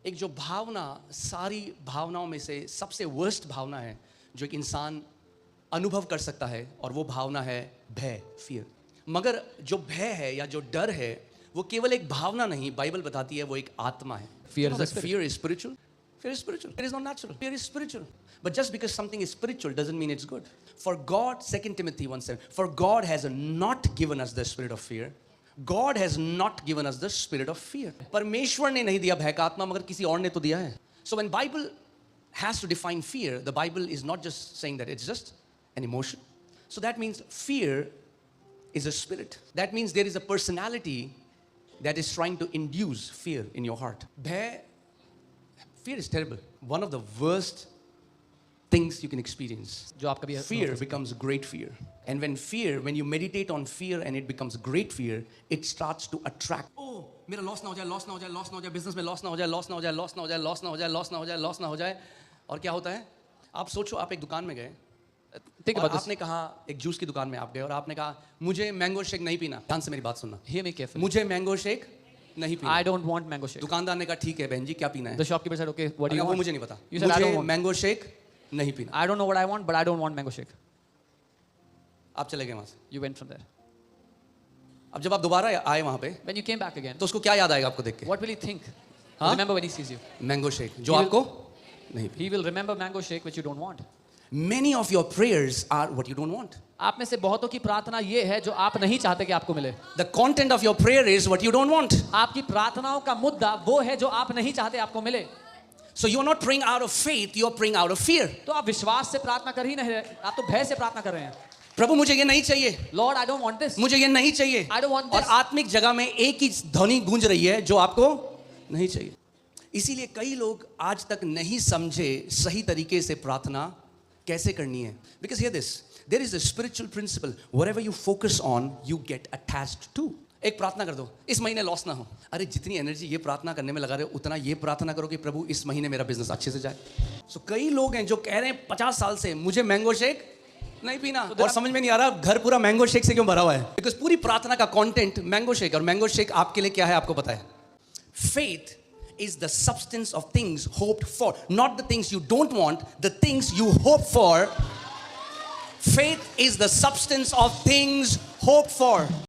एक जो भावना सारी भावनाओं में से सबसे वर्स्ट भावना है जो एक इंसान अनुभव कर सकता है, और वो भावना है भय, फियर। मगर जो भय है या जो डर है वो केवल एक भावना नहीं, बाइबल बताती है वो एक आत्मा है। Fear is a Because spirit. fear is spiritual. Fear is spiritual. Fear is not natural. Fear is spiritual. But just because something is spiritual doesn't mean it's good. For God, 2 Timothy 1:7, for God has not given us the spirit of fear. God has not given us the spirit of fear. परमेश्वर ने नहीं दिया भय का आत्मा, मगर किसी और ने तो दिया है। So when Bible has to define fear, the Bible is not just saying that it's just an emotion. So that means fear is a spirit. That means there is a personality that is trying to induce fear in your heart. Fear is terrible. One of the worst things you can experience. जो आप कभी Fear becomes great fear. And when you meditate on fear and it becomes great fear, it starts to attract. Oh, मेरा loss ना हो जाए, loss ना हो जाए, लॉस ना हो जाए, बिजनेस में लॉस ना हो जाए, लॉस ना हो जाए, लॉस ना हो जाए, लॉस ना हो जाए, लॉस ना हो जाए, लॉस ना हो जाए। और क्या होता है? आप सोचो, आप एक दुकान में गए, Think और about this. आपने कहा, एक जूस की दुकान में आप गए और आपने कहा मुझे मैंगो शेक नहीं पीना। ध्यान से मेरी बात सुनना। Hear me carefully. मुझे मैंगो शेक नहीं पीना। I don't want mango shake. दुकानदार ने कहा ठीक है बहन जी, क्या पीना है? The shopkeeper said, okay, what do you वो want? मुझे नहीं पता। You said, I don't मुझे want. मैंगो शेक नहीं पीना। I don't know what I want, but I don't want mango shake. आप चले गए वहां से। You went from there. अब जब आप दोबारा आए वहां पे, When you came back again, तो उसको क्या याद आएगा आपको देख के? what will he think? Huh? Remember when he sees you. Mango shake जो He will- आपको नहीं पीना। He will remember mango shake which you don't want. Many of your prayers are what you don't want. आप में से बहुतों की प्रार्थना ये है जो आप नहीं चाहते कि आपको मिले। The content of your prayer is what you don't want. आपकी प्रार्थनाओं का मुद्दा वो है जो आप नहीं चाहते आपको मिले। So you are not praying out of faith, you are praying out of fear. तो आप विश्वास से प्रार्थना कर ही नहीं रहे, आप तो भय से प्रार्थना कर रहे हैं। प्रभु मुझे ये नहीं चाहिए, Lord, I don't want this. मुझे ये नहीं चाहिए। I don't want और this. आत्मिक जगह में एक ही ध्वनि गूंज रही है जो आपको नहीं चाहिए। इसीलिए कई लोग आज तक नहीं समझे सही तरीके से प्रार्थना कैसे करनी है। Because hear this, there is a spiritual principle, whatever you focus on, you get attached to. एक प्रार्थना कर दो, इस महीने लॉस ना हो। अरे जितनी एनर्जी ये प्रार्थना करने में लगा रहे हो, उतना ये प्रार्थना करो कि प्रभु इस महीने मेरा बिजनेस अच्छे से जाए। So कई लोग हैं जो कह रहे हैं 50 साल से मुझे मैंगो शेक नहीं पीना, और समझ में नहीं आ रहा घर पूरा मैंगो शेक से क्यों भरा हुआ है। बिकॉज पूरी प्रार्थना का कंटेंट मैंगो शेक, और मैंगो शेक आपके लिए क्या है आपको पता है। Faith is the substance of things hoped for, not the things you don't want, the things you hope for. Faith is the substance of things hoped for.